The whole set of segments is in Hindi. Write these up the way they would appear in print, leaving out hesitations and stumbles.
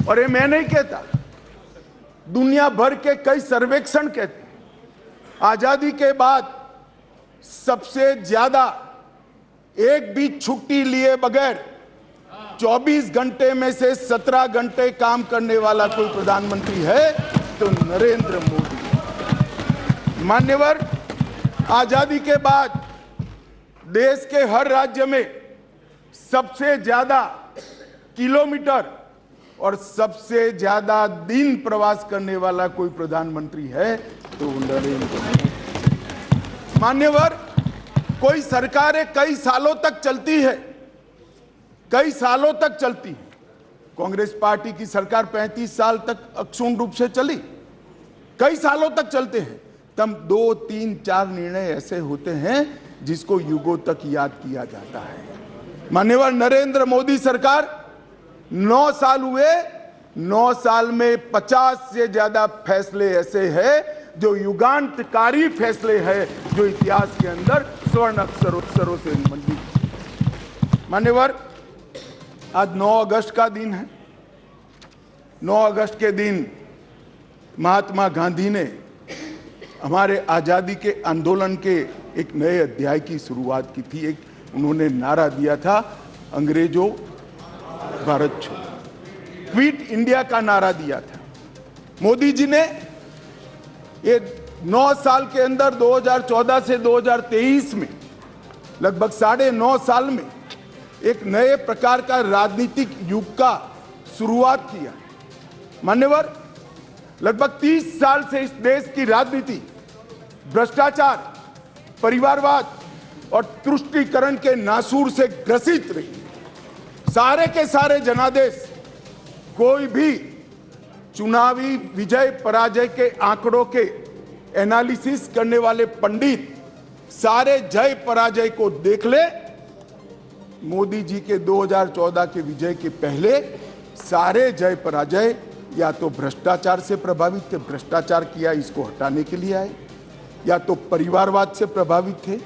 और ये मैं नहीं कहता, दुनिया भर के कई सर्वेक्षण कहते हैं आजादी के बाद सबसे ज्यादा एक भी छुट्टी लिए बगैर 24 घंटे में से 17 घंटे काम करने वाला कोई प्रधानमंत्री है तो नरेंद्र मोदी। मान्यवर, आजादी के बाद देश के हर राज्य में सबसे ज्यादा किलोमीटर और सबसे ज्यादा दिन प्रवास करने वाला कोई प्रधानमंत्री है तो नरेंद्र मोदी। मान्यवर, कोई सरकारें कई सालों तक चलती है, कई सालों तक चलती है। कांग्रेस पार्टी की सरकार 35 साल तक अक्षुण्ण रूप से चली, कई सालों तक चलते हैं। तब 2, 3, 4 निर्णय ऐसे होते हैं जिसको युगों तक याद किया जाता है। मान्यवर, नरेंद्र मोदी सरकार 9 साल हुए, 9 साल में 50 से ज्यादा फैसले ऐसे हैं जो युगांतकारी फैसले हैं, जो इतिहास के अंदर स्वर्ण अक्षरों से मंडित। मान्यवर, आज 9 अगस्त का दिन है। 9 अगस्त के दिन महात्मा गांधी ने हमारे आजादी के आंदोलन के एक नए अध्याय की शुरुआत की थी। एक उन्होंने नारा दिया था, अंग्रेजों भारत छोड़ो, क्विट इंडिया का नारा दिया था। मोदी जी ने ये 9 साल के अंदर 2014 से 2023 में लगभग 9.5 साल में एक नए प्रकार का राजनीतिक युग का शुरुआत किया। मान्यवर, लगभग 30 साल से इस देश की राजनीति भ्रष्टाचार, परिवारवाद और तुष्टीकरण के नासूर से ग्रसित रही। सारे के सारे जनादेश, कोई भी चुनावी विजय पराजय के आंकड़ों के एनालिसिस करने वाले पंडित सारे जय पराजय को देख ले। मोदी जी के 2014 के विजय के पहले सारे जय पराजय या तो भ्रष्टाचार से प्रभावित थे, भ्रष्टाचार किया इसको हटाने के लिए आए, या तो परिवारवाद से प्रभावित थे,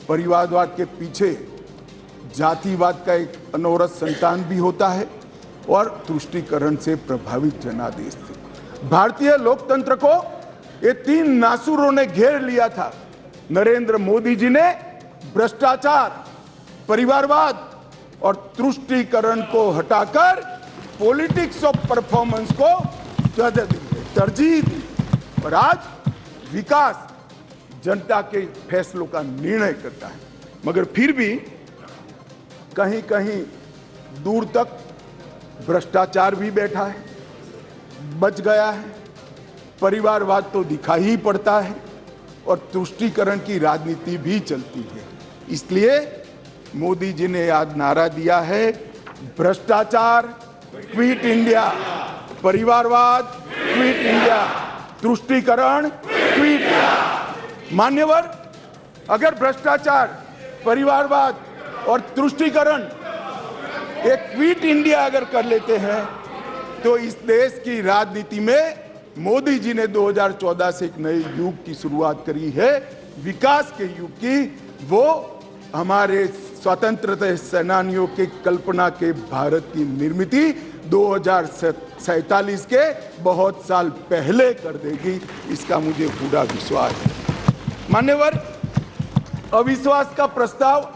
परिवारवाद के पीछे जातिवाद का एक अनवरत संतान भी होता है, और तुष्टीकरण से प्रभावित जनादेश थे। भारतीय लोकतंत्र को ये 3 नासुरों ने घेर लिया था। नरेंद्र मोदी जी ने भ्रष्टाचार, परिवारवाद और तुष्टीकरण को हटाकर पॉलिटिक्स ऑफ परफॉर्मेंस को तरजीह दी, और आज विकास जनता के फैसलों का निर्णय करता है। मगर फिर भी कहीं कहीं दूर तक भ्रष्टाचार भी बैठा है, बच गया है, परिवारवाद तो दिखाई ही पड़ता है, और तुष्टीकरण की राजनीति भी चलती है। इसलिए मोदी जी ने आज नारा दिया है, भ्रष्टाचार क्विट इंडिया, परिवारवाद क्विट इंडिया, तुष्टीकरण क्विट इंडिया। मान्यवर, अगर भ्रष्टाचार, परिवारवाद और तुष्टीकरण एक क्विट इंडिया अगर कर लेते हैं तो इस देश की राजनीति में मोदी जी ने 2014 से एक नए युग की शुरुआत करी है, विकास के युग की। वो हमारे स्वतंत्रता सेनानियों के कल्पना के भारत की निर्मित 2047 के बहुत साल पहले कर देगी, इसका मुझे पूरा विश्वास है। मान्यवर, अविश्वास का प्रस्ताव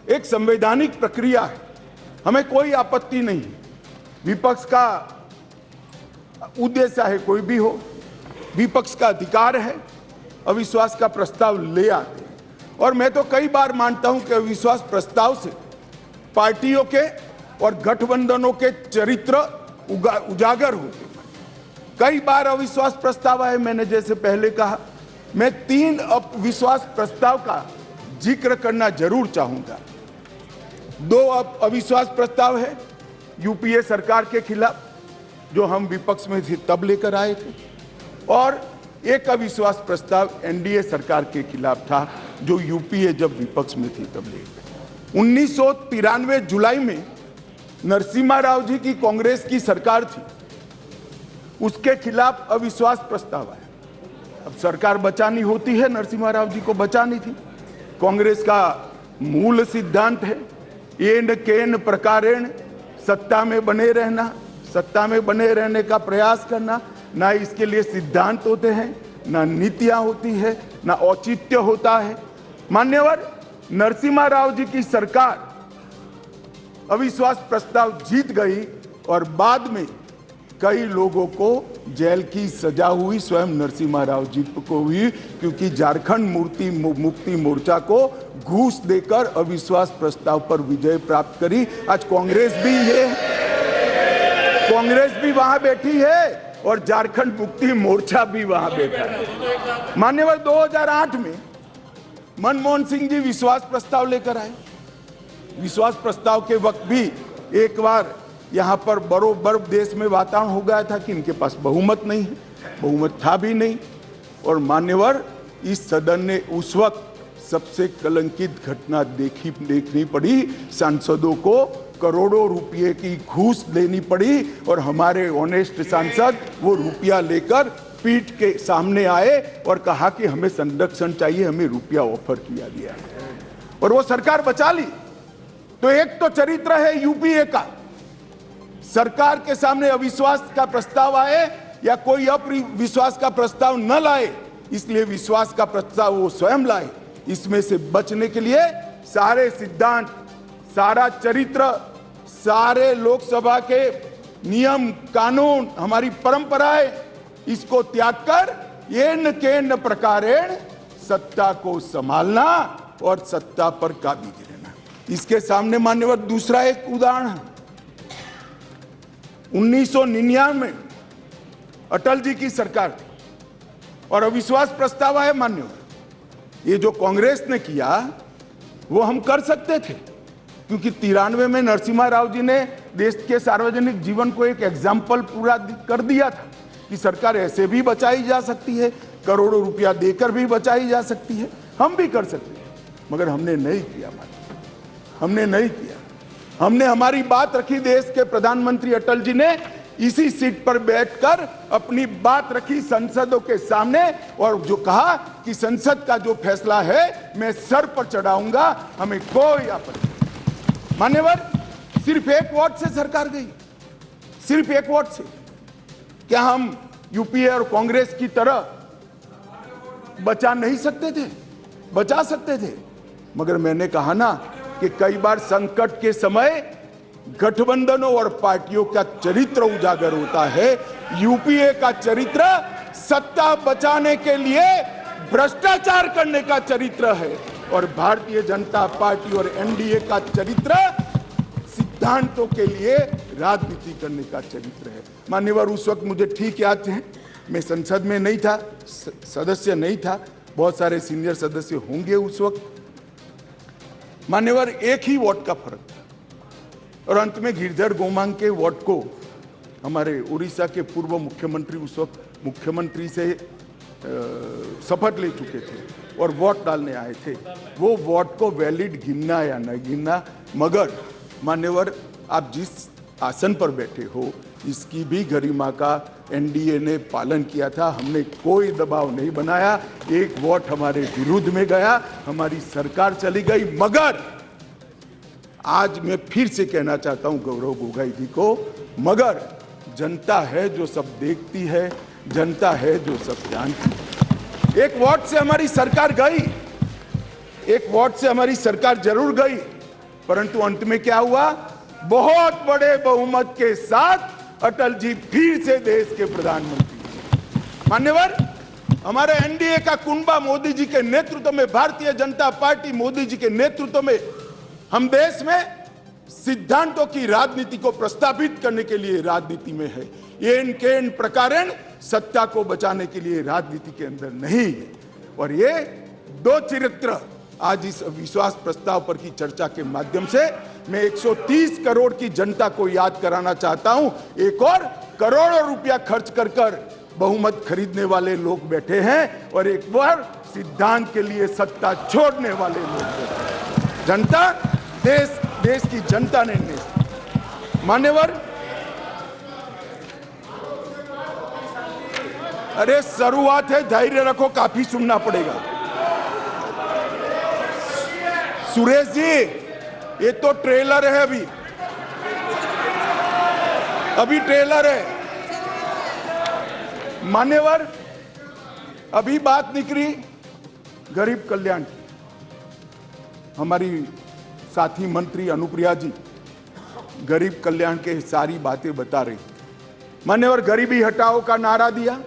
एक संवैधानिक प्रक्रिया है, हमें कोई आपत्ति नहीं। विपक्ष का उद्देश्य है कोई भी हो, विपक्ष का अधिकार है, अविश्वास का प्रस्ताव ले आते हैं। और मैं तो कई बार मानता हूं कि अविश्वास प्रस्ताव से पार्टियों के और गठबंधनों के चरित्र उजागर होते। कई बार अविश्वास प्रस्ताव आए, मैंने जैसे पहले कहा, मैं 3 अविश्वास प्रस्ताव का जिक्र करना जरूर चाहूंगा। 2 अविश्वास प्रस्ताव है यूपीए सरकार के खिलाफ, जो हम विपक्ष में थे तब लेकर आए थे, और एक अविश्वास प्रस्ताव एनडीए सरकार के खिलाफ था, जो यूपीए जब विपक्ष में थी तब ले। 1993 जुलाई में नरसिम्हा राव जी की कांग्रेस की सरकार थी, उसके खिलाफ अविश्वास प्रस्ताव आया। अब सरकार बचानी होती है, नरसिम्हा राव जी को बचानी थी। कांग्रेस का मूल सिद्धांत है, एन केन प्रकारेण, सत्ता में बने रहना, सत्ता में बने रहने का प्रयास करना, ना इसके लिए सिद्धांत होते हैं, ना नीतियां होती है, ना औचित्य होता है। मान्यवर नरसिम्हा राव जी की सरकार अविश्वास प्रस्ताव जीत गई और बाद में कई लोगों को जेल की सजा हुई, स्वयं नरसिम्हा राव जी को हुई, क्योंकि झारखंड मुक्ति मोर्चा को घूस देकर अविश्वास प्रस्ताव पर विजय प्राप्त करी। आज कांग्रेस भी है, कांग्रेस भी वहां बैठी है और झारखंड मुक्ति मोर्चा भी वहां बैठा है। मान्यवर 2008 में मनमोहन सिंह जी विश्वास प्रस्ताव लेकर आए। विश्वास प्रस्ताव के वक्त भी एक बार यहां पर बरोबर देश में वातावरण हो गया था कि इनके पास बहुमत नहीं है, बहुमत था भी नहीं। और मान्यवर इस सदन ने उस वक्त सबसे कलंकित घटना देखनी पड़ी, सांसदों को करोड़ों रुपए की घूस देनी पड़ी और हमारे ऑनेस्ट सांसद वो रुपया लेकर पीठ के सामने आए और कहा कि हमें संरक्षण चाहिए, हमें रुपया ऑफर किया गया और वो सरकार बचा ली। तो एक तो चरित्र है यूपीए का, सरकार के सामने अविश्वास का प्रस्ताव आए या कोई अविश्वास का प्रस्ताव न लाए, इसलिए विश्वास का प्रस्ताव वो स्वयं लाए। इसमें से बचने के लिए सारे सिद्धांत, सारा चरित्र, सारे लोकसभा के नियम कानून, हमारी परंपराएं, इसको त्याग कर येन केन प्रकारेण सत्ता को संभालना और सत्ता पर काबिज रहना। इसके सामने मान्यवर दूसरा एक उदाहरण 1999 में अटल जी की सरकार थी और अविश्वास प्रस्ताव आया। मान्यवर ये जो कांग्रेस ने किया वो हम कर सकते थे, क्योंकि 93 में नरसिम्हा राव जी ने देश के सार्वजनिक जीवन को एक एग्जाम्पल पूरा कर दिया था कि सरकार ऐसे भी बचाई जा सकती है, करोड़ों रुपया देकर भी बचाई जा सकती है, हम भी कर सकते हैं। मगर हमने नहीं किया, हमने नहीं किया। हमने हमारी बात रखी, देश के प्रधानमंत्री अटल जी ने इसी सीट पर बैठकर अपनी बात रखी संसदों के सामने और जो कहा कि संसद का जो फैसला है मैं सर पर चढ़ाऊंगा, हमें कोई आपत्ति नहीं। मान्यवर सिर्फ एक वोट से सरकार गई, सिर्फ एक वोट से। क्या हम यूपीए और कांग्रेस की तरह बचा नहीं सकते थे? बचा सकते थे, मगर मैंने कहा ना कि कई बार संकट के समय गठबंधनों और पार्टियों का चरित्र उजागर होता है। यूपीए का चरित्र सत्ता बचाने के लिए भ्रष्टाचार करने का चरित्र है और भारतीय जनता पार्टी और एनडीए का चरित्र सिद्धांतों के लिए राजनीति करने का चरित्र है। मान्यवर उस वक्त मुझे ठीक याद है, मैं संसद में नहीं था, सदस्य नहीं था, बहुत सारे सीनियर सदस्य होंगे उस वक्त। मान्यवर एक ही वोट का फर्क था और अंत में गिरधर गोमांग के वोट को हमारे उड़ीसा के पूर्व मुख्यमंत्री उस वक्त मुख्यमंत्री से शपथ ले चुके थे और वोट डालने आए थे। वो वोट को वैलिड गिनना या न गिनना, मगर मान्यवर आप जिस आसन पर बैठे हो इसकी भी गरिमा का एनडीए ने पालन किया था। हमने कोई दबाव नहीं बनाया, एक वोट हमारे विरुद्ध में गया, हमारी सरकार चली गई। मगर आज मैं फिर से कहना चाहता हूं गौरव गोगोई जी को, मगर जनता है जो सब देखती है, जनता है जो सब जानती है। एक वोट से हमारी सरकार गई, एक वोट से हमारी सरकार जरूर गई, परंतु अंत में क्या हुआ? बहुत बड़े बहुमत के साथ अटल जी फिर से देश के प्रधानमंत्री। मान्यवर हमारे एनडीए का कुंबा मोदी जी के नेतृत्व में, भारतीय जनता पार्टी मोदी जी के नेतृत्व में हम देश में सिद्धांतों की राजनीति को प्रस्तावित करने के लिए राजनीति में है। येन केन प्रकारेण सत्ता को बचाने के लिए राजनीति के अंदर नहीं है। और ये दो चरित्र आज इस विश्वास प्रस्ताव पर की चर्चा के माध्यम से मैं 130 करोड़ की जनता को याद कराना चाहता हूं। एक और करोड़ों रुपया खर्च कर बहुमत खरीदने वाले लोग बैठे हैं और एक बार सिद्धांत के लिए सत्ता छोड़ने वाले लोग बैठे हैं। जनता, देश की जनता ने मान्यवर, अरे शुरुआत है, धैर्य रखो, काफी सुनना पड़ेगा। सुरेश जी ये तो ट्रेलर है, अभी अभी ट्रेलर है। मान्यवर, अभी बात निकली गरीब कल्याण की। हमारी साथी मंत्री अनुप्रिया जी गरीब कल्याण के सारी बातें बता रही। मान्यवर, गरीबी हटाओ का नारा दिया,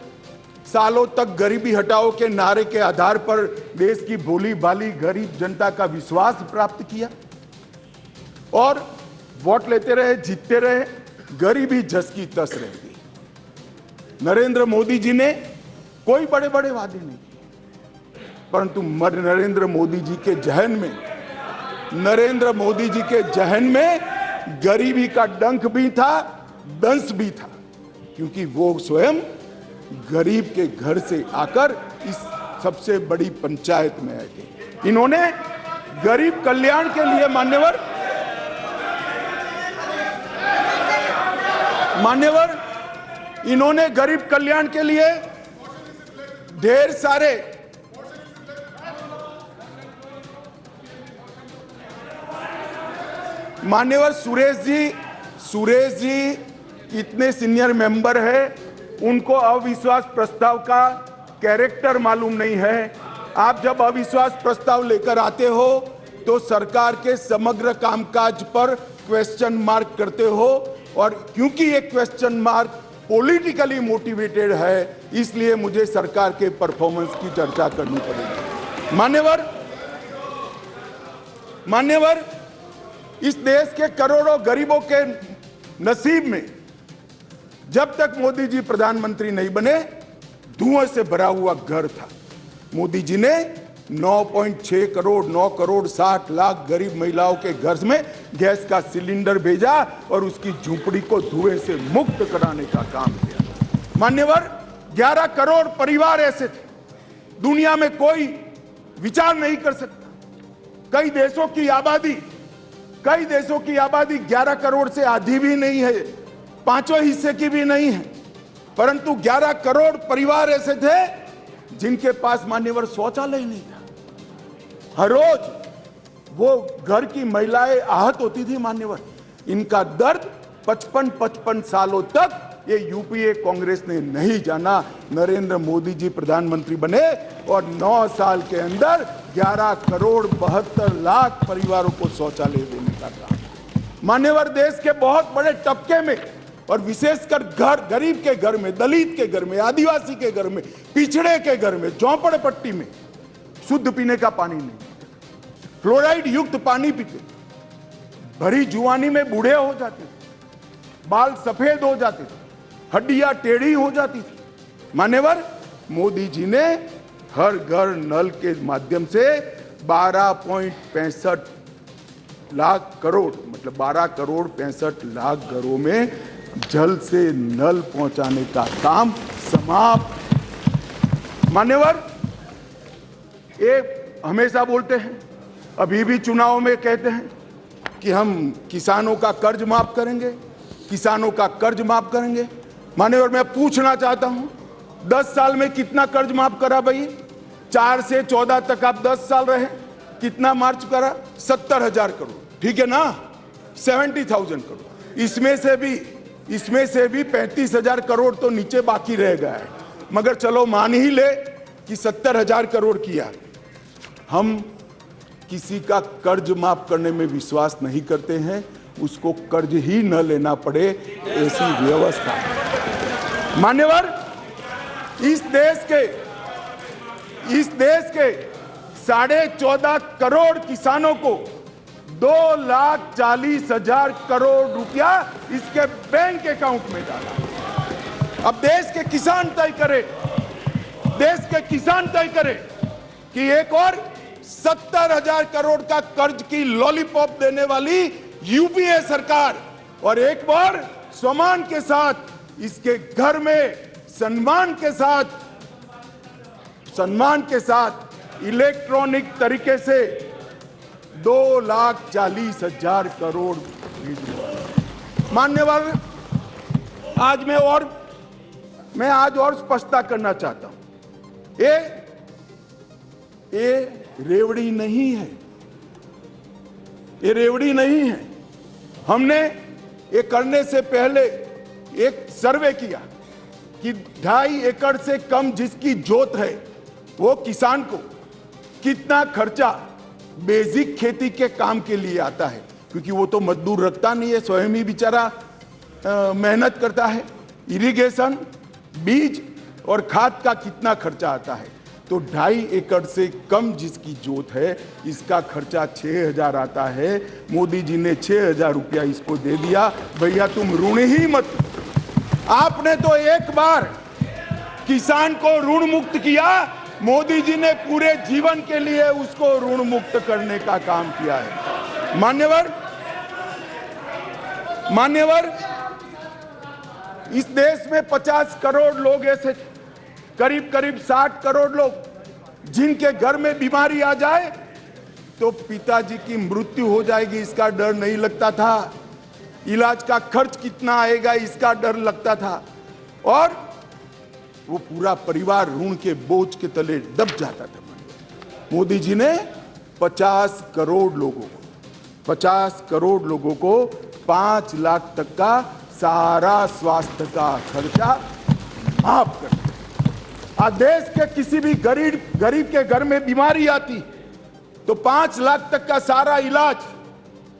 सालों तक गरीबी हटाओ के नारे के आधार पर देश की भोली भाली गरीब जनता का विश्वास प्राप्त किया और वोट लेते रहे, जीतते रहे, गरीबी जस की तस रह गई। नरेंद्र मोदी जी ने कोई बड़े बड़े वादे नहीं किए, परंतु नरेंद्र मोदी जी के जहन में गरीबी का डंक भी था, दंश भी था, क्योंकि वो स्वयं गरीब के घर से आकर इस सबसे बड़ी पंचायत में आए थे। इन्होंने गरीब कल्याण के लिए मान्यवर, इन्होंने गरीब कल्याण के लिए ढेर सारे मान्यवर सुरेश जी इतने सीनियर मेंबर है, उनको अविश्वास प्रस्ताव का कैरेक्टर मालूम नहीं है। आप जब अविश्वास प्रस्ताव लेकर आते हो तो सरकार के समग्र कामकाज पर क्वेश्चन मार्क करते हो, और क्योंकि ये क्वेश्चन मार्क पॉलिटिकली मोटिवेटेड है, इसलिए मुझे सरकार के परफॉर्मेंस की चर्चा करनी पड़ेगी। मान्यवर, इस देश के करोड़ों गरीबों के नसीब में जब तक मोदी जी प्रधानमंत्री नहीं बने, धुएं से भरा हुआ घर था। मोदी जी ने 9.6 करोड़ 9 करोड़ 60 लाख गरीब महिलाओं के घर में गैस का सिलेंडर भेजा और उसकी झूंपड़ी को धुएं से मुक्त कराने का काम किया। मान्यवर, 11 करोड़ परिवार ऐसे थे, दुनिया में कोई विचार नहीं कर सकता। कई देशों की आबादी 11 करोड़ से आधी भी नहीं है, 5वें हिस्से की भी नहीं है, परंतु 11 करोड़ परिवार ऐसे थे जिनके पास मान्यवर शौचालय नहीं था। हर रोज वो घर की महिलाएं आहत होती थी। मान्यवर, इनका दर्द 55 सालों तक ये यूपीए कांग्रेस ने नहीं जाना। नरेंद्र मोदी जी प्रधानमंत्री बने और 9 साल के अंदर 11 करोड़ 72 लाख परिवारों को शौचालय देने का काम। मान्यवर, देश के बहुत बड़े तबके में और विशेषकर गरीब के घर में, दलित के घर में, आदिवासी के घर में, पिछड़े के घर में, झोंपड़पट्टी में शुद्ध पीने का पानी नहीं, फ्लोराइड युक्त पानी पीते, भरी जुआनी में बूढ़े हो जाते थे, बाल सफेद हो जाते थे, हड्डियां टेढ़ी हो जाती थी। मान्यवर, मोदी जी ने हर घर नल के माध्यम से 12.65 लाख करोड़, मतलब 12 करोड़ 65 लाख घरों में जल से नल पहुंचाने का काम समाप्त। मान्यवर, ये हमेशा बोलते हैं, अभी भी चुनाव में कहते हैं कि हम किसानों का कर्ज माफ करेंगे, किसानों का कर्ज माफ करेंगे। मान्यवर, मैं पूछना चाहता हूं, 10 साल में कितना कर्ज माफ करा भाई? 4 से 14 तक आप 10 साल रहे, कितना मार्च करा? 70,000 करोड़, ठीक है ना? 70,000 करोड़। इसमें से भी 35,000 करोड़ तो नीचे बाकी रह गया है, मगर चलो मान ही ले कि 70,000 करोड़ किया। हम किसी का कर्ज माफ करने में विश्वास नहीं करते हैं, उसको कर्ज ही न लेना पड़े, ऐसी व्यवस्था। मान्यवर, इस देश के 14.5 करोड़ किसानों को 2,40,000 करोड़ रुपया इसके बैंक अकाउंट में डाला। अब देश के किसान तय करे कि एक और 70,000 करोड़ का कर्ज की लॉलीपॉप देने वाली यूपीए सरकार, और एक बार सम्मान के साथ इसके घर में सम्मान के साथ इलेक्ट्रॉनिक तरीके से 2,40,000 करोड़। मान्यवर, मैं आज और स्पष्टता करना चाहता हूं, ये रेवड़ी नहीं है, ये रेवड़ी नहीं है। हमने ये करने से पहले एक सर्वे किया कि 2.5 एकड़ से कम जिसकी जोत है वो किसान को कितना खर्चा बेसिक खेती के काम के लिए आता है, क्योंकि वो तो मजदूर रखता नहीं है, स्वयं ही बेचारा मेहनत करता है। इरिगेशन, बीज और खाद का कितना खर्चा आता है, तो 2.5 एकड़ से कम जिसकी जोत है इसका खर्चा 6,000 आता है। मोदी जी ने 6,000 रुपया इसको दे दिया। भैया तुम ऋण ही मत, आपने तो एक बार किसान को ऋण मुक्त किया, मोदी जी ने पूरे जीवन के लिए उसको ऋण मुक्त करने का काम किया है। मान्यवर, इस देश में 50 करोड़ लोग ऐसे, करीब 60 करोड़ लोग जिनके घर में बीमारी आ जाए तो पिताजी की मृत्यु हो जाएगी इसका डर नहीं लगता था, इलाज का खर्च कितना आएगा इसका डर लगता था, और वो पूरा परिवार ऋण के बोझ के तले दब जाता था। मोदी जी ने 50 करोड़ लोगों को 5 लाख तक का सारा स्वास्थ्य का खर्चा माफ कर दिया। आज देश के किसी भी गरीब के घर में बीमारी आती तो 5 लाख तक का सारा इलाज,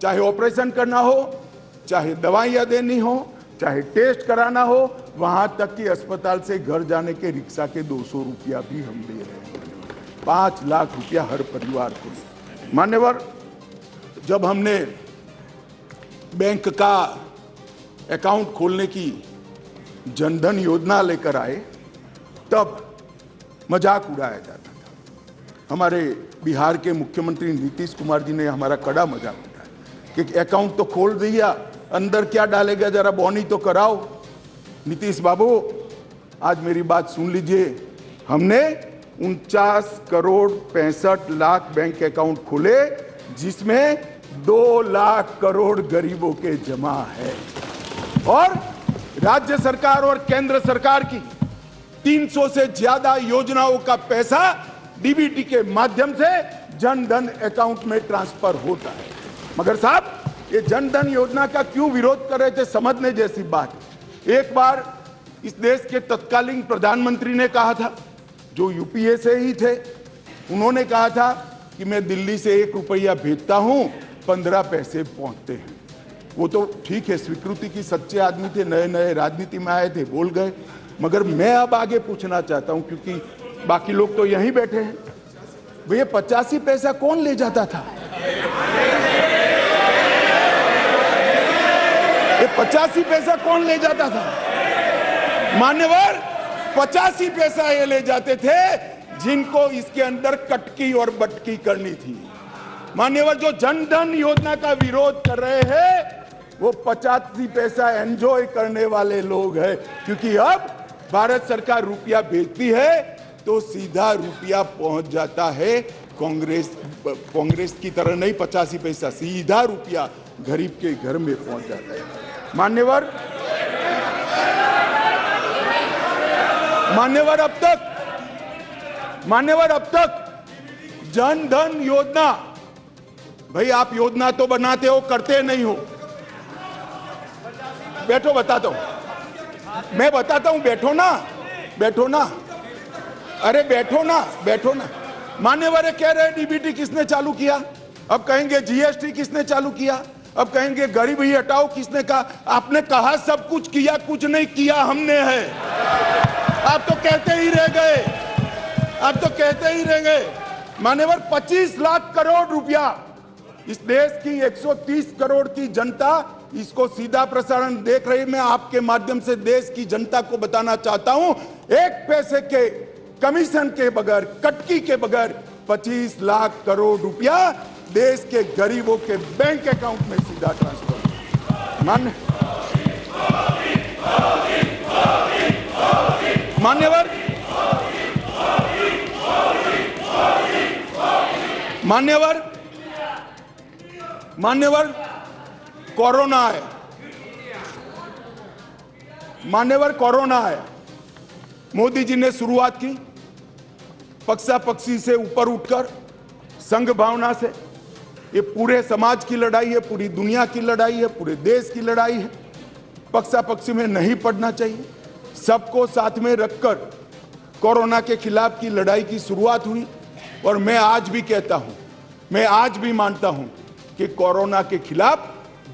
चाहे ऑपरेशन करना हो, चाहे दवाइयां देनी हो, चाहे टेस्ट कराना हो, वहां तक कि अस्पताल से घर जाने के रिक्शा के 200 रुपया भी हम दे रहे हैं। 5 लाख रुपया हर परिवार को। मान्यवर, जब हमने बैंक का अकाउंट खोलने की जनधन योजना लेकर आए तब मजाक उड़ाया जाता था। हमारे बिहार के मुख्यमंत्री नीतीश कुमार जी ने हमारा कड़ा मजाक उठाया कि अकाउंट तो खोल दिया, अंदर क्या डालेगा, जरा बॉनी तो कराओ। नीतीश बाबू, आज मेरी बात सुन लीजिए, हमने 49 करोड़ 65 लाख बैंक अकाउंट खोले जिसमें 2 लाख करोड़ गरीबों के जमा है, और राज्य सरकार और केंद्र सरकार की 300 से ज्यादा योजनाओं का पैसा डीबीटी के माध्यम से जनधन अकाउंट में ट्रांसफर होता है। मगर साहब, ये जनधन योजना का क्यों विरोध कर रहे थे, समझने जैसी बात है। एक बार इस देश के तत्कालीन प्रधानमंत्री ने कहा था, जो यूपीए से ही थे, उन्होंने कहा था कि मैं दिल्ली से 1 रुपया भेजता हूं, 15 पैसे पहुंचते हैं। वो तो ठीक है, स्वीकृति की सच्चे आदमी थे, नए नए राजनीति में आए थे, बोल गए। मगर मैं अब आगे पूछना चाहता हूं, क्योंकि बाकी लोग तो यहीं बैठे हैं, भैया 85 पैसा कौन ले जाता था? ये 85 पैसा कौन ले जाता था? मान्यवर, 85 पैसा ये ले जाते थे जिनको इसके अंदर कटकी और बटकी करनी थी। मान्यवर, जो जनधन योजना का विरोध कर रहे हैं वो 85 पैसा एंजॉय करने वाले लोग हैं, क्योंकि अब भारत सरकार रुपया भेजती है तो सीधा रुपया पहुंच जाता है। कांग्रेस की तरह नहीं 85 पैसा, सीधा रुपया गरीब के घर में पहुंच जाता है। मान्यवर, अब तक जनधन योजना, भाई आप योजना तो बनाते हो, करते नहीं हो। बैठो, बताता हूं, मैं बताता हूं, बैठो ना, अरे बैठो ना। मान्यवर कह रहे डीबीटी किसने चालू किया, अब कहेंगे जीएसटी किसने चालू किया, अब कहेंगे गरीबी हटाओ किसने कहा। आपने कहा सब कुछ किया, कुछ नहीं किया हमने है। आप तो कहते ही रह गए। मान्यवर, 25 लाख करोड़ रुपया, इस देश की 130 करोड़ की जनता इसको सीधा प्रसारण देख रही। मैं आपके माध्यम से देश की जनता को बताना चाहता हूं, 1 पैसे के कमीशन के बगैर, कटकी के बगैर 25 लाख करोड़ रुपया देश के गरीबों के बैंक अकाउंट में सीधा ट्रांसफर। मान्यवर, कोरोना आया, मोदी जी ने शुरुआत की पक्षा पक्षी से ऊपर उठकर, संघ भावना से। ये पूरे समाज की लड़ाई है, पूरी दुनिया की लड़ाई है, पूरे देश की लड़ाई है। पक्षापक्षी में नहीं पड़ना चाहिए। सबको साथ में रखकर कोरोना के खिलाफ की लड़ाई की शुरुआत हुई और मैं आज भी कहता हूं, मैं आज भी मानता हूं कि कोरोना के खिलाफ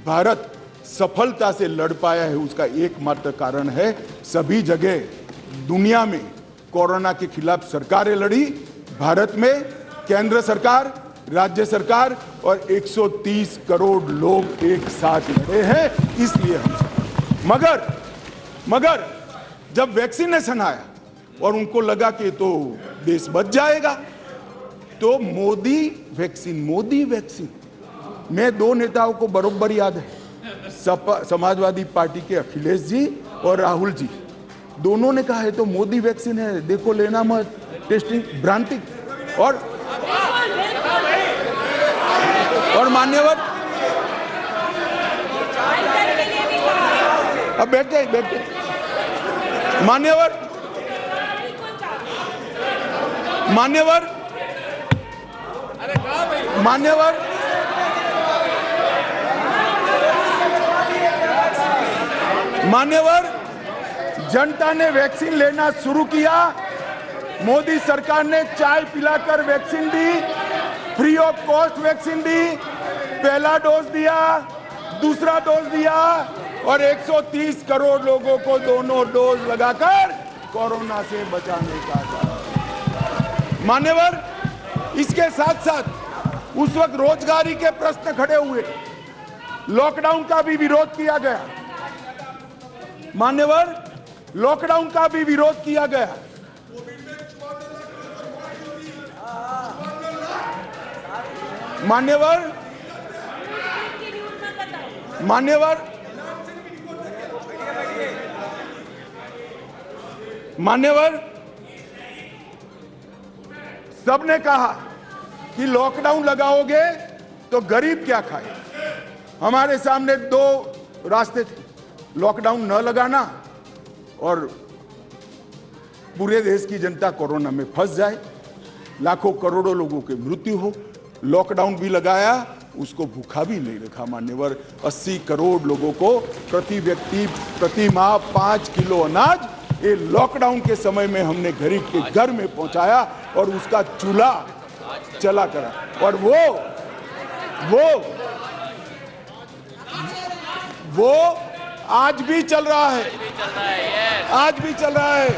भारत सफलता से लड़ पाया है। उसका एकमात्र कारण है सभी जगह दुनिया में कोरोना के खिलाफ सरकारें लड़ी, भारत में केंद्र सरकार, राज्य सरकार और 130 करोड़ लोग एक साथ लड़े हैं, इसलिए हम मगर जब वैक्सीनेशन आया और उनको लगा कि तो देश बच जाएगा, तो मोदी वैक्सीन मैं दो नेताओं को बरोबर याद है, समाजवादी पार्टी के अखिलेश जी और राहुल जी, दोनों ने कहा है तो मोदी वैक्सीन है, देखो लेना मत, टेस्टिंग भ्रांति। और मान्यवर अब बैठे मान्यवर जनता ने वैक्सीन लेना शुरू किया। मोदी सरकार ने चाय पिलाकर वैक्सीन दी, फ्री ऑफ कॉस्ट वैक्सीन दी, पहला डोज दिया, दूसरा डोज दिया और 130 करोड़ लोगों को दोनों डोज लगाकर कोरोना से बचाने का काम। मान्यवर, इसके साथ साथ उस वक्त रोजगारी के प्रश्न खड़े हुए, लॉकडाउन का भी विरोध किया गया। मान्यवर, लॉकडाउन का भी विरोध किया गया। मान्यवर सबने कहा कि लॉकडाउन लगाओगे तो गरीब क्या खाए। हमारे सामने दो रास्ते थे, लॉकडाउन न लगाना और पूरे देश की जनता कोरोना में फंस जाए, लाखों करोड़ों लोगों की मृत्यु हो। लॉकडाउन भी लगाया, उसको भूखा भी नहीं रखा। मान्यवर, 80 करोड़ लोगों को प्रति व्यक्ति प्रति माह 5 किलो अनाज ये लॉकडाउन के समय में हमने गरीब के घर में पहुंचाया और उसका चूल्हा चला करा। और वो आज भी चल रहा है, आज भी चल रहा है।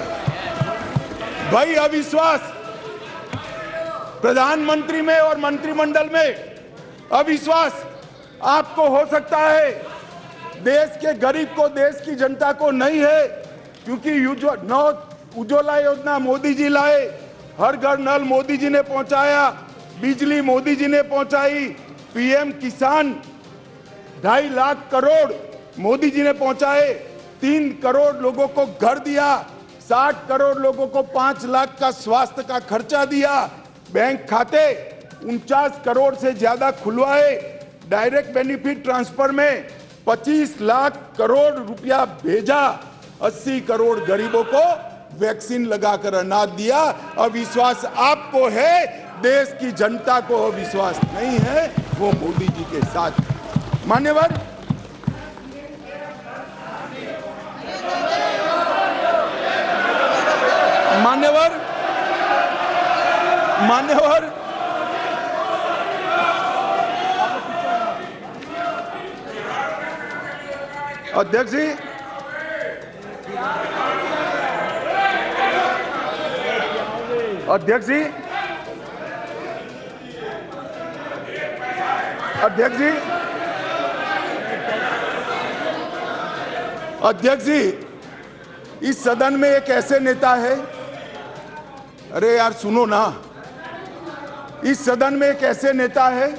भाई, अविश्वास प्रधानमंत्री में और मंत्रिमंडल में अविश्वास आपको हो सकता है, देश के गरीब को, देश की जनता को नहीं है, क्योंकि उज्ज्वला योजना मोदी जी लाए, हर घर नल मोदी जी ने पहुंचाया, बिजली मोदी जी ने पहुंचाई, पीएम किसान 2.5 लाख करोड़ मोदी जी ने पहुंचाए, 3 करोड़ लोगों को घर दिया, 60 करोड़ लोगों को 5 लाख का स्वास्थ्य का खर्चा दिया, बैंक खाते 49 करोड़ से ज्यादा खुलवाए, डायरेक्ट बेनिफिट ट्रांसफर में 25 लाख करोड़ रुपया भेजा, 80 करोड़ गरीबों को वैक्सीन लगाकर अनाज दिया। अविश्वास आपको है, देश की जनता को अविश्वास नहीं है, वो मोदी जी के साथ। मान्यवर, अध्यक्ष जी, अध्यक्ष जी, अध्यक्ष जी, अध्यक्ष जी, इस सदन में एक ऐसे नेता है, अरे यार सुनो ना, इस सदन में एक ऐसे नेता है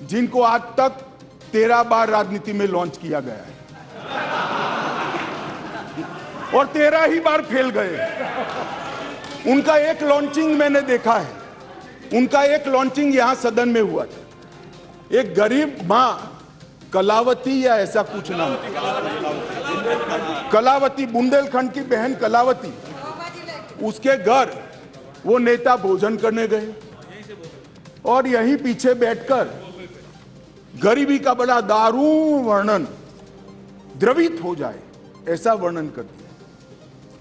जिनको आज तक 13 बार राजनीति में लॉन्च किया गया है और 13 ही बार फेल गए। उनका एक लॉन्चिंग मैंने देखा है, उनका एक लॉन्चिंग यहां सदन में हुआ था। एक गरीब मां कलावती या ऐसा कुछ नाम, कलावती, बुंदेलखंड की बहन कलावती, उसके घर वो नेता भोजन करने गए और यहीं पीछे बैठकर गरीबी का बड़ा दारुण वर्णन द्रवित हो जाए, ऐसा वर्णन कर दिया।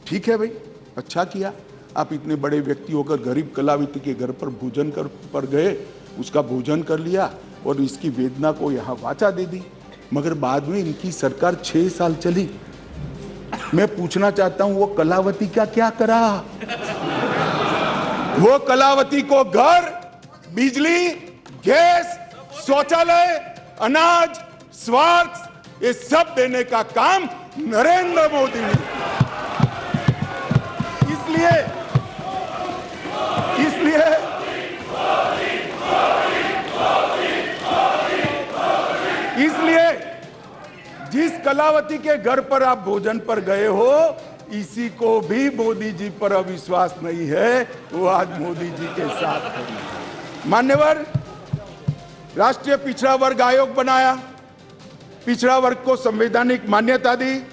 ठीक है भाई, अच्छा किया, आप इतने बड़े व्यक्ति होकर गरीब कलावित के घर पर भोजन पर गए, उसका भोजन कर लिया और इसकी वेदना को यहाँ वाचा दे दी। मगर बाद में इनकी सरकार 6 साल चली। मैं पूछना चाहता हूं, वो कलावती का क्या करा? वो कलावती को घर, बिजली, गैस, शौचालय, अनाज, स्वास्थ्य, ये सब देने का काम नरेंद्र मोदी ने। इसलिए जिस कलावती के घर पर आप भोजन पर गए हो, इसी को भी मोदी जी पर अविश्वास नहीं है, वो आज मोदी जी के साथ है। मान्यवर, राष्ट्रीय पिछड़ा वर्ग आयोग बनाया, पिछड़ा वर्ग को संवैधानिक मान्यता दी,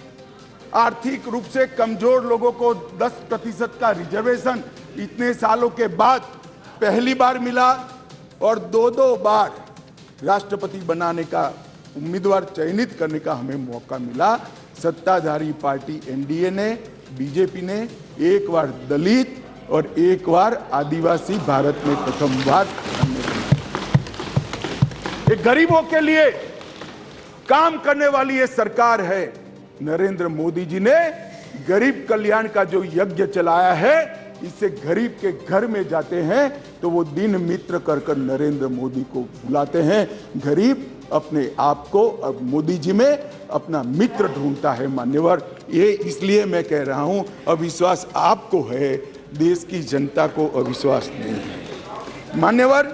आर्थिक रूप से कमजोर लोगों को 10% का रिजर्वेशन इतने सालों के बाद पहली बार मिला और 2 बार राष्ट्रपति बनाने का उम्मीदवार चयनित करने का हमें मौका मिला। सत्ताधारी पार्टी एनडीए ने, बीजेपी ने एक बार दलित और एक बार आदिवासी भारत में प्रथम बार एक गरीबों के लिए काम करने वाली ये सरकार है। नरेंद्र मोदी जी ने गरीब कल्याण का जो यज्ञ चलाया है, इससे गरीब के घर में जाते हैं तो वो दिन मित्र कर नरेंद्र मोदी को बुलाते हैं। गरीब अपने आप को अब मोदी जी में अपना मित्र ढूंढता है। मान्यवर, ये इसलिए मैं कह रहा हूं, अविश्वास आपको है, देश की जनता को अविश्वास नहीं है। मान्यवर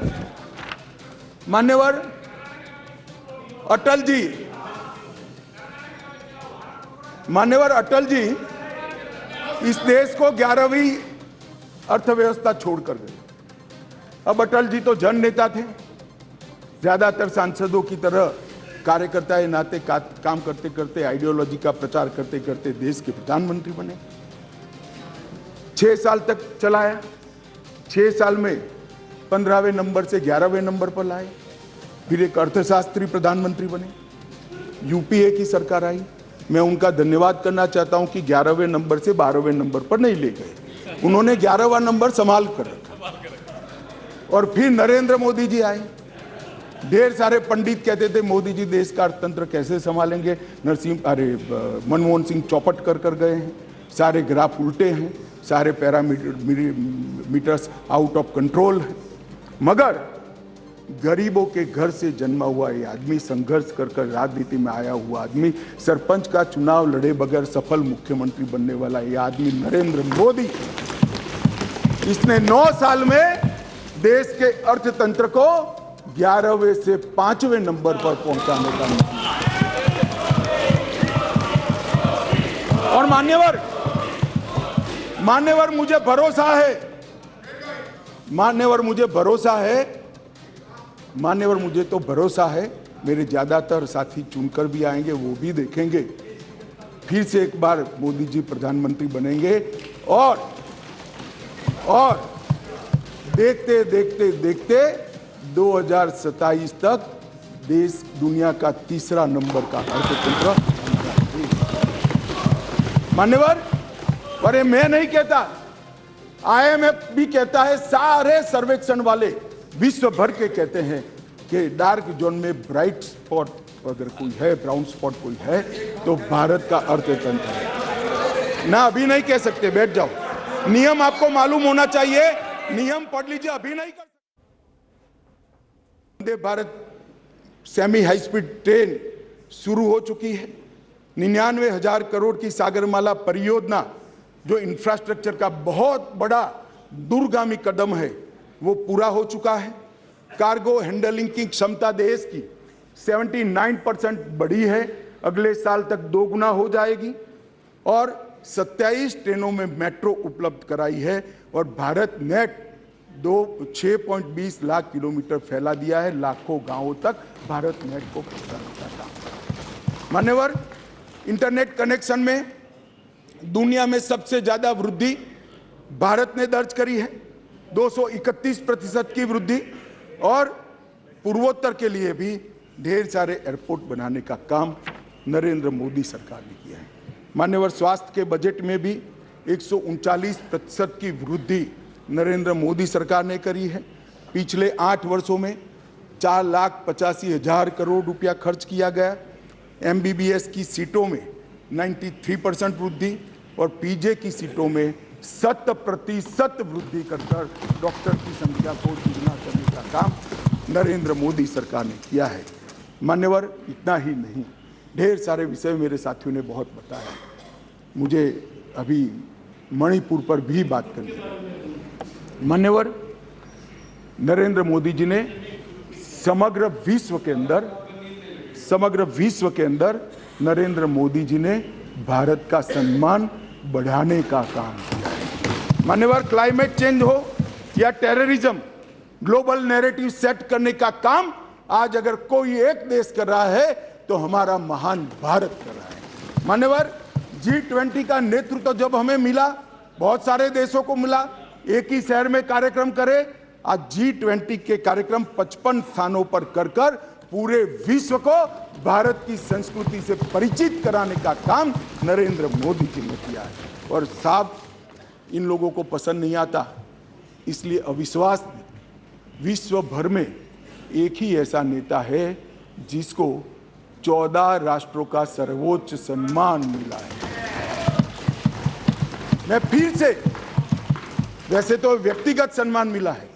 अटल जी इस देश को 11वीं अर्थव्यवस्था छोड़कर गए। अब अटल जी तो जन नेता थे, ज्यादातर सांसदों की तरह कार्यकर्ता के नाते काम करते करते, आइडियोलॉजी का प्रचार करते करते देश के प्रधानमंत्री बने। 6 साल तक चलाया, 6 साल में 15वें नंबर से 11वें नंबर पर लाए, फिर एक अर्थशास्त्री प्रधानमंत्री बने, यूपीए की सरकार आई। मैं उनका धन्यवाद करना चाहता हूं कि 11वें नंबर से 12वें नंबर पर नहीं ले गए, उन्होंने 11वां नंबर संभाल कर रखा। और फिर नरेंद्र मोदी जी आए। ढेर सारे पंडित कहते थे मोदी जी देश का अर्थतंत्र कैसे संभालेंगे, मनमोहन सिंह चौपट कर गए हैं, सारे ग्राफ उल्टे हैं, सारे पैरामीटर्स आउट ऑफ कंट्रोल हैं। मगर गरीबों के घर से जन्मा हुआ ये आदमी, संघर्ष कर राजनीति में आया हुआ आदमी, सरपंच का चुनाव लड़े बगैर सफल मुख्यमंत्री बनने वाला ये आदमी नरेंद्र मोदी, इसने 9 साल में देश के अर्थतंत्र को 11वें से 5वें नंबर पर पहुंचाने का। और मान्यवर मुझे भरोसा है, मेरे ज्यादातर साथी चुनकर भी आएंगे, वो भी देखेंगे, फिर से एक बार मोदी जी प्रधानमंत्री बनेंगे और देखते देखते 2027 तक देश दुनिया का 3रा नंबर का अर्थतंत्र। मान्यवर, पर मैं नहीं कहता, IMF भी कहता है, सारे सर्वेक्षण वाले विश्व भर के कहते हैं कि डार्क जोन में ब्राइट स्पॉट अगर कोई है, ब्राउन स्पॉट कोई है, तो भारत का अर्थतंत्र है। ना अभी नहीं कह सकते, बैठ जाओ, नियम आपको मालूम होना चाहिए, नियम पढ़ लीजिए, अभी नहीं कर। Vande Bharat semi high speed train शुरू हो चुकी है। 99,000 करोड़ की सागरमाला परियोजना, जो इंफ्रास्ट्रक्चर का बहुत बड़ा दूरगामी कदम है, वो पूरा हो चुका है। कार्गो हैंडलिंग की क्षमता देश की 79% बढ़ी है, अगले साल तक 2 गुना हो जाएगी। और 27 ट्रेनों में मेट्रो उपलब्ध कराई है और भारत नेट 6.20 लाख किलोमीटर फैला दिया है, लाखों गांवों तक भारत नेट को पहुंचाने का काम। मान्यवर, इंटरनेट कनेक्शन में दुनिया में सबसे ज्यादा वृद्धि भारत ने दर्ज करी है, 231% की वृद्धि। और पूर्वोत्तर के लिए भी ढेर सारे एयरपोर्ट बनाने का काम नरेंद्र मोदी सरकार ने किया है। मान्यवर, स्वास्थ्य के बजट में भी 139% की वृद्धि नरेंद्र मोदी सरकार ने करी है। पिछले 8 वर्षों में 4,85,000 करोड़ रुपया खर्च किया गया। MBBS की सीटों में 93% वृद्धि और पीजे की सीटों में 100% वृद्धि कर डॉक्टर की संख्या को दुगना करने का काम नरेंद्र मोदी सरकार ने किया है। मान्यवर, इतना ही नहीं, ढेर सारे विषय मेरे साथियों ने बहुत बताया। मुझे अभी मणिपुर पर भी बात करनी है। मान्यवर, नरेंद्र मोदी जी ने समग्र विश्व के अंदर नरेंद्र मोदी जी ने भारत का सम्मान बढ़ाने का काम किया है। मान्यवर, क्लाइमेट चेंज हो या टेररिज्म, ग्लोबल नैरेटिव सेट करने का काम आज अगर कोई एक देश कर रहा है तो हमारा महान भारत कर रहा है। मान्यवर, G20 का नेतृत्व जब हमें मिला, बहुत सारे देशों को मिला, एक ही शहर में कार्यक्रम करे। आज G20 के कार्यक्रम 55 स्थानों पर कर पूरे विश्व को भारत की संस्कृति से परिचित कराने का काम नरेंद्र मोदी जी ने किया है। और साहब, इन लोगों को पसंद नहीं आता, इसलिए अविश्वास विश्व भर में एक ही ऐसा नेता है जिसको 14 राष्ट्रों का सर्वोच्च सम्मान मिला है। मैं फिर से, वैसे तो व्यक्तिगत सम्मान मिला है,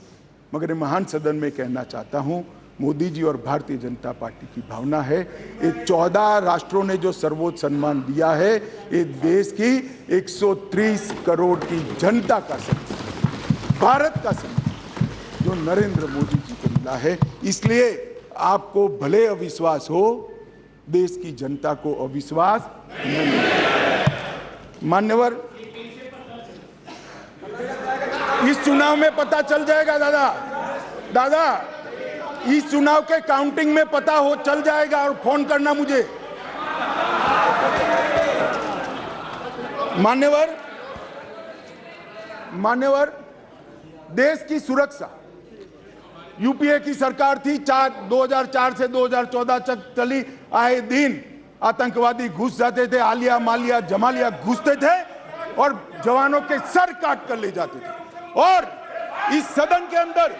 मगर महान सदन में कहना चाहता हूं, मोदी जी और भारतीय जनता पार्टी की भावना है। ये 14 राष्ट्रों ने जो सर्वोच्च सम्मान दिया है, ये देश की 130 करोड़ की जनता का सम्मान, भारत का सम्मान जो नरेंद्र मोदी जी को मिला है। इसलिए आपको भले अविश्वास हो, देश की जनता को अविश्वास नहीं। मान्यवर, इस चुनाव में पता चल जाएगा दादा, इस चुनाव के काउंटिंग में पता हो चल जाएगा, और फोन करना मुझे। मान्यवर, देश की सुरक्षा, यूपीए की सरकार थी, 2004 से 2014 तक चली। आए दिन आतंकवादी घुस जाते थे, आलिया मालिया जमालिया घुसते थे और जवानों के सर काट कर ले जाते थे। और इस सदन के अंदर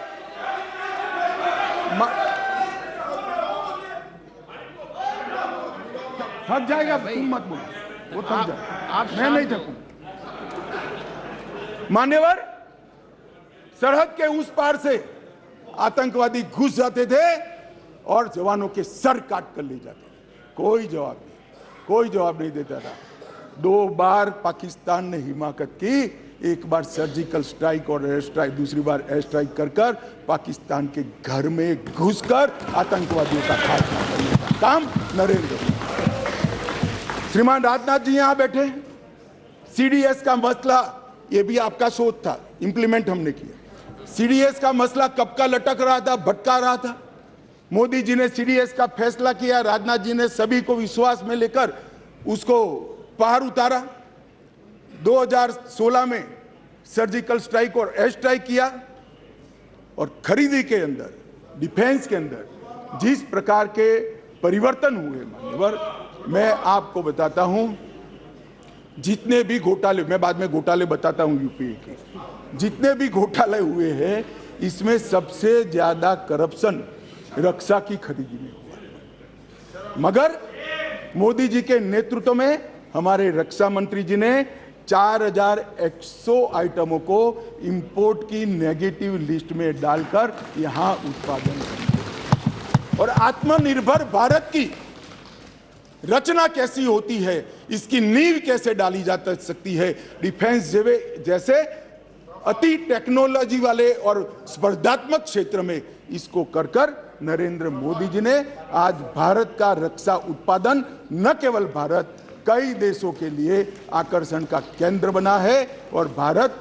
थक जाएगा, तुम मत बोलो, वो थक जाए, मैं नहीं थकूं। मान्यवर, सरहद के उस पार से आतंकवादी घुस जाते थे और जवानों के सर काट कर ले जाते थे। कोई जवाब नहीं देता था। 2 बार पाकिस्तान ने हिमाकत की, एक बार सर्जिकल स्ट्राइक और एयर स्ट्राइक, दूसरी बार एयर स्ट्राइक कर पाकिस्तान के घर में घुसकर आतंकवादियों का खात्मा करने का काम नरेंद्र मोदी। श्रीमान राजनाथ जी यहां बैठे। CDS का मसला, ये भी आपका सोच था, इंप्लीमेंट हमने किया। CDS का मसला कब का लटक रहा था, भटका रहा था। मोदी जी ने CDS का फैसला किया, राजनाथ जी ने सभी को विश्वास में लेकर उसको पार उतारा। 2016 में सर्जिकल स्ट्राइक और एयर स्ट्राइक किया, और खरीदी के अंदर, डिफेंस के अंदर जिस प्रकार के परिवर्तन हुए, मान्यवर, मैं आपको बताता हूं, जितने भी घोटाले, मैं बाद में घोटाले बताता हूं यूपीए के, जितने भी घोटाले हुए हैं, इसमें सबसे ज्यादा करप्शन रक्षा की खरीदी में हुआ। मगर मोदी जी के नेतृत्व में हमारे रक्षा मंत्री जी ने 4100 आइटमों को इंपोर्ट की नेगेटिव लिस्ट में डालकर यहां उत्पादन किया। और आत्मनिर्भर भारत की रचना कैसी होती है, इसकी नींव कैसे डाली जा सकती है, डिफेंस जैसे अति टेक्नोलॉजी वाले और स्पर्धात्मक क्षेत्र में इसको कर नरेंद्र मोदी जी ने आज भारत का रक्षा उत्पादन न केवल भारत, कई देशों के लिए आकर्षण का केंद्र बना है, और भारत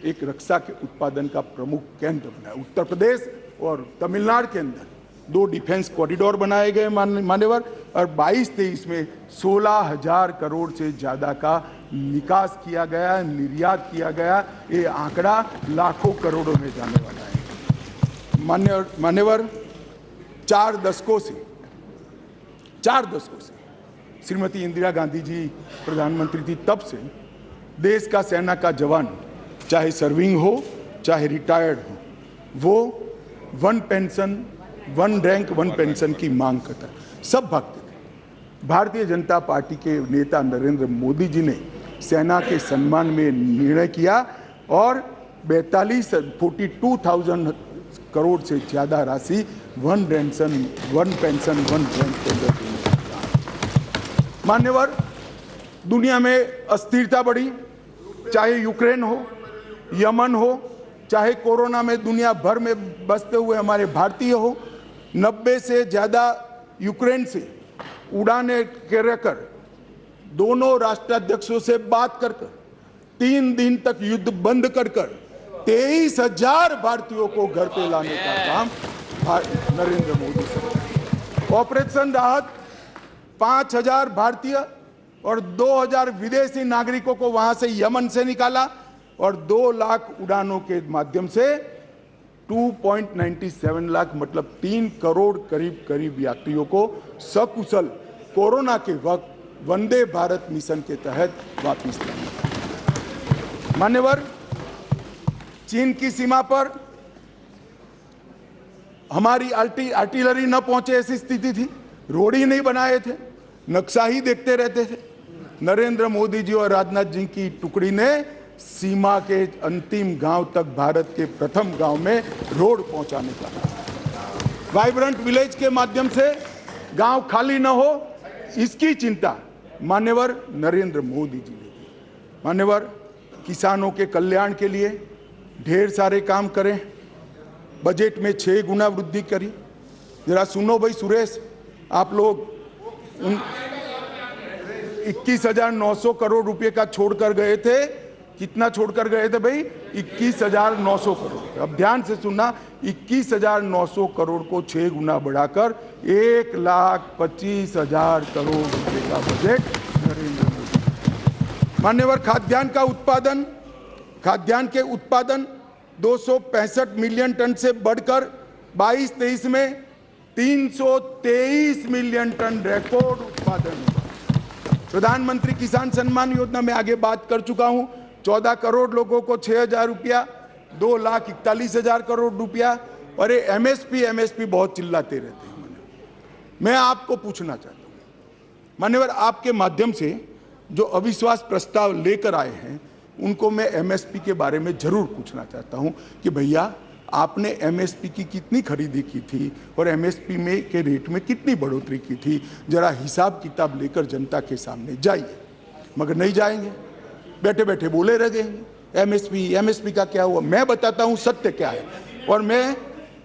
एक रक्षा के उत्पादन का प्रमुख केंद्र बना है। उत्तर प्रदेश और तमिलनाडु के अंदर 2 डिफेंस कॉरिडोर बनाए गए मान्यवर, और 22-23 में 16,000 करोड़ से ज्यादा का निकास किया गया, निर्यात किया गया। ये आंकड़ा लाखों करोड़ों में जाने वाला है। मान्यवर, 4 दशकों से श्रीमती इंदिरा गांधी जी प्रधानमंत्री थी तब से देश का सेना का जवान, चाहे सर्विंग हो चाहे रिटायर्ड हो, वो one pension, one rank one pension की मांग करता है। सब भागते थे। भारतीय जनता पार्टी के नेता नरेंद्र मोदी जी ने सेना के सम्मान में निर्णय किया और 42,000 करोड़ से ज़्यादा राशि one pension one rank tender देने का। मान्यवर, दुनिया में अस्थिरता बढ़ी, चाहे यूक्रेन हो, यमन हो, चाहे कोरोना में दुनिया भर में बसते हुए हमारे भारतीय हो, 90 से ज़्यादा यूक्रेन से उड़ानें कर दोनों राष्ट्राध्यक्षों से बात कर 3 दिन तक युद्ध बंद कर 23,000 भारतीयों को घर पे लाने का काम नरेंद्र मोदी से। ऑपरेशन राहत 5,000 भारतीय और 2,000 विदेशी नागरिकों को वहां से यमन से निकाला और 2 लाख उड़ानों के माध्यम से 2.97 लाख मतलब 3 करोड़ करीब यात्रियों को सकुशल कोरोना के वक्त वंदे भारत मिशन के तहत वापस लाया। मान्यवर, चीन की सीमा पर हमारी आर्टिलरी न पहुंचे ऐसी स्थिति थी, रोड ही नहीं बनाए थे, नक्शा ही देखते रहते थे। नरेंद्र मोदी जी और राजनाथ जी की टुकड़ी ने सीमा के अंतिम गांव तक भारत के प्रथम गांव में रोड पहुंचाने का, वाइब्रेंट विलेज के माध्यम से गांव खाली न हो, इसकी चिंता मान्यवर नरेंद्र मोदी जी ने की। मान्यवर, किसानों के कल्याण के लिए ढेर सारे काम करें, बजट में 6 गुना वृद्धि करी। जरा सुनो भाई सुरेश, आप लोग 21,900 करोड़ रुपए का छोड़कर गए थे। कितना छोड़कर गए थे भाई? 21,900 करोड़। अब ध्यान से सुनना, 21,900 करोड़ को 6 गुना बढ़ाकर 1,25,000 करोड़ रुपए का बजट नरेंद्र मोदी। मान्यवर, खाद्यान्न के उत्पादन 265 मिलियन टन से बढ़कर 22-23 में 323 मिलियन टन रिकॉर्ड उत्पादन। प्रधानमंत्री किसान सम्मान योजना में आगे बात कर चुका हूं। 14 करोड़ लोगों को 6,000 रुपया, 2,41,000 करोड़ रुपया। और ये एमएसपी बहुत चिल्लाते रहते हैं। मैं आपको पूछना चाहता हूं मान्यवर, आपके माध्यम से जो अविश्वास प्रस्ताव लेकर आए हैं उनको मैं एमएसपी के बारे में जरूर पूछना चाहता हूं कि भैया आपने एमएसपी की कितनी खरीदी की थी और एमएसपी में के रेट में कितनी बढ़ोतरी की थी। जरा हिसाब किताब लेकर जनता के सामने जाइए। मगर नहीं जाएंगे, बैठे बैठे बोले रह गएंगे एमएसपी का क्या हुआ। मैं बताता हूं सत्य क्या है, और मैं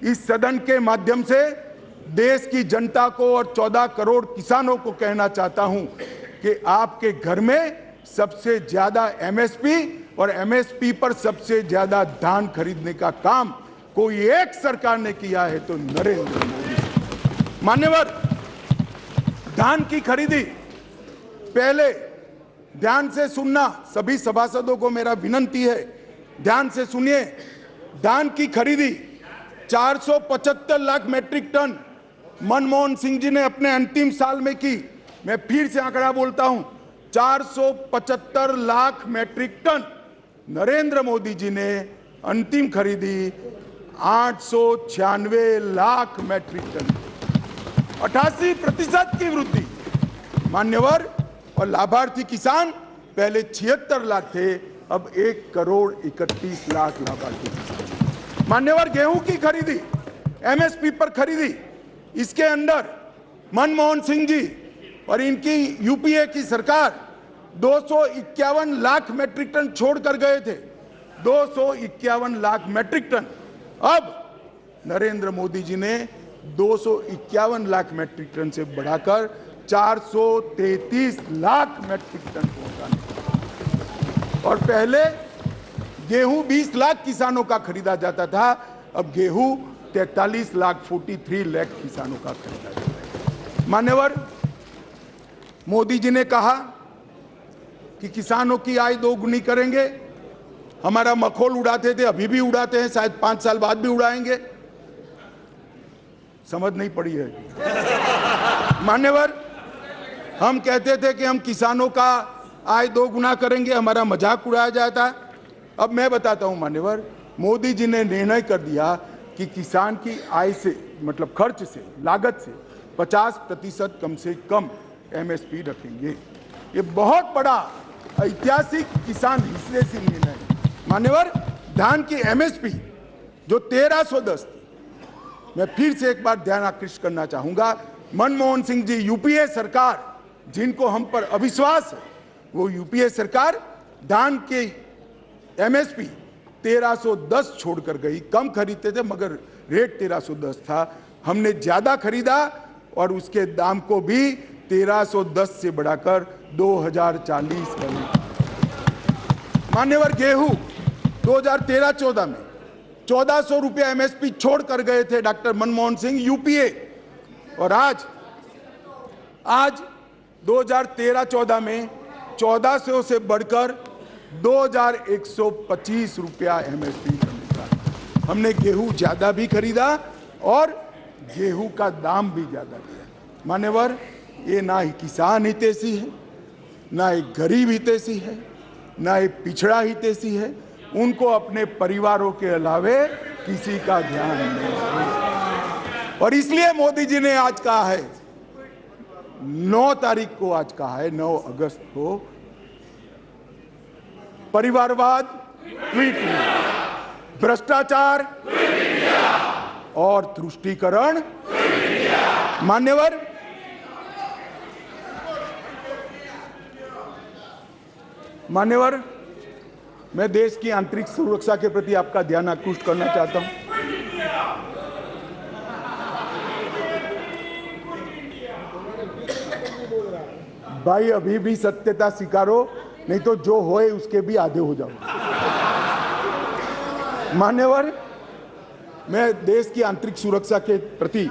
इस सदन के माध्यम से देश की जनता को और 14 करोड़ किसानों को कहना चाहता हूं कि आपके घर में सबसे ज्यादा एमएसपी और एमएसपी पर सबसे ज्यादा धान खरीदने का काम कोई एक सरकार ने किया है तो नरेंद्र मोदी। मान्यवर, धान की खरीदी, पहले ध्यान से सुनना, सभी सभासदों को मेरा विनती है, ध्यान से सुनिए। धान की खरीदी 475 लाख मैट्रिक टन मनमोहन सिंह जी ने अपने अंतिम साल में की। मैं फिर से आंकड़ा बोलता हूं, 475 लाख मैट्रिक टन। नरेंद्र मोदी जी ने अंतिम खरीदी 896 लाख मैट्रिक टन, 88% की वृद्धि। मान्यवर, और लाभार्थी किसान पहले 76 लाख थे, अब 1,31,00,000 लाभार्थी किसान। मान्यवर, गेहूं की खरीदी एमएसपी पर खरीदी, इसके अंदर मनमोहन सिंह जी और इनकी यूपीए की सरकार 251 लाख मैट्रिक टन छोड़कर गए थे, 251 लाख मैट्रिक टन। अब नरेंद्र मोदी जी ने 251 लाख मैट्रिक टन से बढ़ाकर 433 लाख मैट्रिक टन पहुंचाने। और पहले गेहूं 20 लाख किसानों का खरीदा जाता था, अब गेहूं 43 लाख 43 लाख किसानों का खरीदा जाता है। मान्यवर, मोदी जी ने कहा कि किसानों की आय 2 गुनी करेंगे। हमारा मखौल उड़ाते थे, अभी भी उड़ाते हैं, शायद 5 साल बाद भी उड़ाएंगे। समझ नहीं पड़ी है। मान्यवर, हम कहते थे कि हम किसानों का आय 2 गुना करेंगे, हमारा मजाक उड़ाया जाता है। अब मैं बताता हूं मान्यवर, मोदी जी ने निर्णय कर दिया कि किसान की आय से मतलब खर्च से, लागत से 50% कम से कम एमएसपी रखेंगे। ये बहुत बड़ा ऐतिहासिक किसान हिस्से निर्णय है मान्यवर। धान की एमएसपी जो 1310 थी, मैं फिर से एक बार ध्यान आकृष्ट करना चाहूंगा, मनमोहन सिंह जी, यूपीए सरकार, जिनको हम पर अविश्वास है, वो यूपीए सरकार धान की एमएसपी 1310 छोड़कर गई। कम खरीदते थे मगर रेट 1310 था, हमने ज्यादा खरीदा और उसके दाम को भी 1310 से बढ़ाकर 2040 कर दिया। मान्यवर, गेहूं 2013-14 में 1400 रुपया एमएसपी छोड़ कर गए थे डॉक्टर मनमोहन सिंह यूपीए, और आज 2013-14 में 1400 से बढ़कर 2125 रुपया एमएसपी पर मिला। हमने गेहूं ज्यादा भी खरीदा और गेहूं का दाम भी ज्यादा दिया। मान्यवर, ये ना ही किसान हितैषी है, ना एक गरीब हितैषी है, ना एक पिछड़ा हितैषी है। उनको अपने परिवारों के अलावे किसी का ध्यान नहीं है। और इसलिए मोदी जी ने आज कहा है, 9 तारीख को आज कहा है, 9 अगस्त को, परिवारवाद ट्वीट इंडिया, भ्रष्टाचार और तुष्टीकरण। मान्यवर, मैं देश की आंतरिक सुरक्षा के प्रति आपका ध्यान आकृष्ट करना चाहता हूं। भाई, अभी भी सत्यता स्वीकारो, नहीं तो जो होए उसके भी आधे हो जाओ। मान्यवर, मैं देश की आंतरिक सुरक्षा के प्रति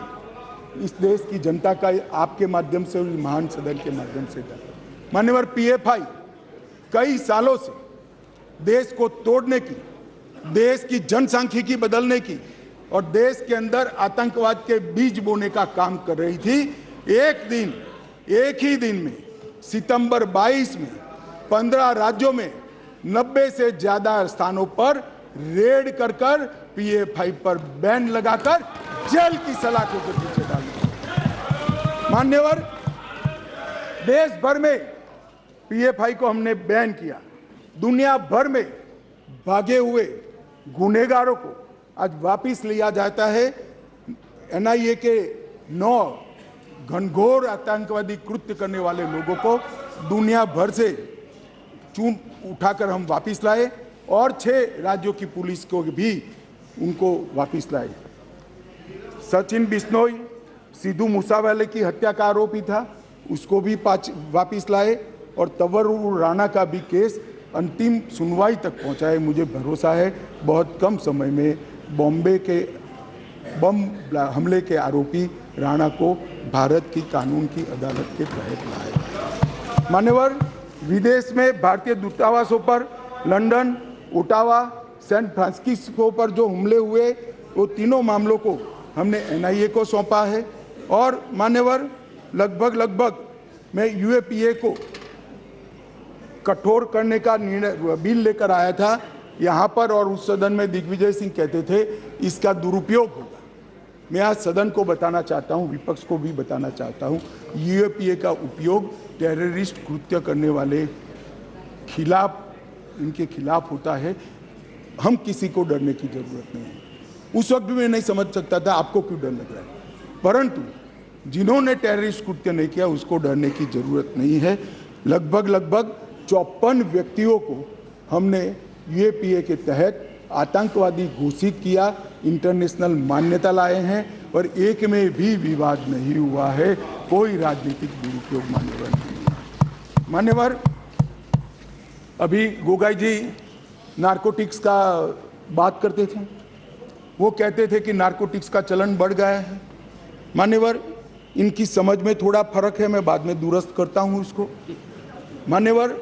इस देश की जनता का आपके माध्यम से और महान सदन के माध्यम से मान्यवर, पीएफआई कई सालों से देश को तोड़ने की, देश की जनसांख्यिकी बदलने की और देश के अंदर आतंकवाद के बीज बोने का काम कर रही थी। एक ही दिन में सितंबर 22 में 15 राज्यों में 90 से ज्यादा स्थानों पर रेड कर पीएफआई पर बैन लगाकर जेल की सलाखों के पीछे डाल दिया। मान्यवर, देश भर में पीएफआई को हमने बैन किया। दुनिया भर में भागे हुए गुनहगारों को आज वापिस लिया जाता है। एनआईए के 9 घनघोर आतंकवादी कृत्य करने वाले लोगों को दुनिया भर से चून उठाकर हम वापिस लाए और 6 राज्यों की पुलिस को भी उनको वापिस लाए। सचिन बिश्नोई, सिद्धू मूसावाले की हत्या का आरोपी था, उसको भी वापिस लाए और तंवर राणा का भी केस अंतिम सुनवाई तक पहुंचा है। मुझे भरोसा है बहुत कम समय में बॉम्बे के बम हमले के आरोपी राणा को भारत की कानून की अदालत के तहत लाया। मान्यवर, विदेश में भारतीय दूतावासों पर लंदन, ओटावा, सैन फ्रांसिस्को पर जो हमले हुए, वो तीनों मामलों को हमने एनआईए को सौंपा है। और मान्यवर, लगभग मैं यूएपीए को कठोर करने का निर्णय बिल लेकर आया था यहाँ पर, और उस सदन में दिग्विजय सिंह कहते थे इसका दुरुपयोग होगा। मैं आज सदन को बताना चाहता हूँ, विपक्ष को भी बताना चाहता हूँ, यूएपीए का उपयोग टेररिस्ट कृत्य करने वाले इनके खिलाफ होता है। हम किसी को डरने की जरूरत नहीं है। उस वक्त भी मैं नहीं समझ सकता था आपको क्यों डर लग रहा है, परंतु जिन्होंने टेररिस्ट कृत्य नहीं किया उसको डरने की जरूरत नहीं है। लगभग 54 व्यक्तियों को हमने यूएपीए के तहत आतंकवादी घोषित किया, इंटरनेशनल मान्यता लाए हैं और एक में भी विवाद नहीं हुआ है। कोई राजनीतिक दुरुपयोग मान्यवर नहीं है। मान्यवर, अभी गोगाई जी नारकोटिक्स का बात करते थे, वो कहते थे कि नारकोटिक्स का चलन बढ़ गया है। मान्यवर, इनकी समझ में थोड़ा फर्क है, मैं बाद में दुरुस्त करता हूं इसको। मान्यवर,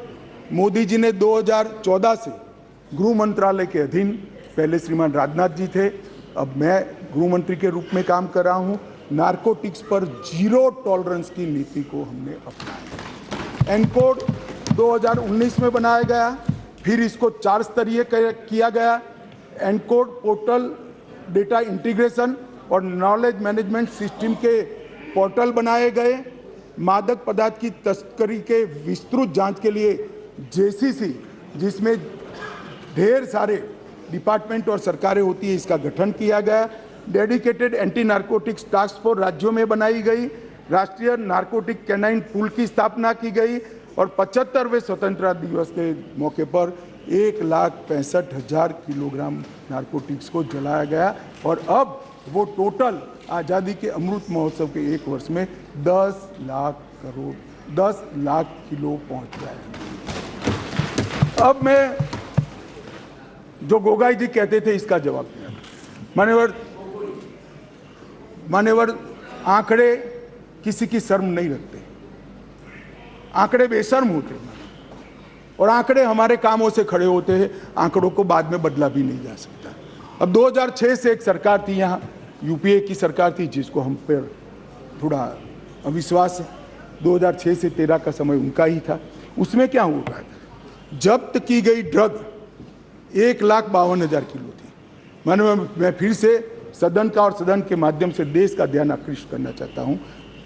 मोदी जी ने 2014 से गृह मंत्रालय के अधीन, पहले श्रीमान राजनाथ जी थे, अब मैं गृह मंत्री के रूप में काम कर रहा हूं, नारकोटिक्स पर जीरो टॉलरेंस की नीति को हमने अपनाया। एनकोड 2019 में बनाया गया, फिर इसको 4 स्तरीय किया गया। एनकोड पोर्टल डेटा इंटीग्रेशन और नॉलेज मैनेजमेंट सिस्टम के पोर्टल बनाए गए। मादक पदार्थ की तस्करी के विस्तृत जांच के लिए जेसीसी, जिसमें ढेर सारे डिपार्टमेंट और सरकारें होती है, इसका गठन किया गया। Dedicated anti narcotics task force राज्यों में बनाई गई। राष्ट्रीय नारकोटिक कैनाइन पूल की स्थापना की गई और 75वें स्वतंत्रता दिवस के मौके पर 1,65,000 किलोग्राम नारकोटिक्स को जलाया गया और अब वो टोटल आज़ादी के अमृत महोत्सव के 1 वर्ष में 10 लाख किलो पहुंच गया है। अब मैं जो गोगाई जी कहते थे इसका जवाब दिया। मान्यवर आंकड़े किसी की शर्म नहीं रखते, आंकड़े बेशर्म होते हैं और आंकड़े हमारे कामों से खड़े होते हैं। आंकड़ों को बाद में बदला भी नहीं जा सकता। अब 2006 से एक सरकार थी यहाँ, यूपीए की सरकार थी, जिसको हम पर थोड़ा अविश्वास है। 2006 से 13 का समय उनका ही था। उसमें क्या हुआ था, जब्त की गई ड्रग 1,52,000 किलो थी। मैं फिर से सदन का और सदन के माध्यम से देश का ध्यान आकृष्ट करना चाहता हूँ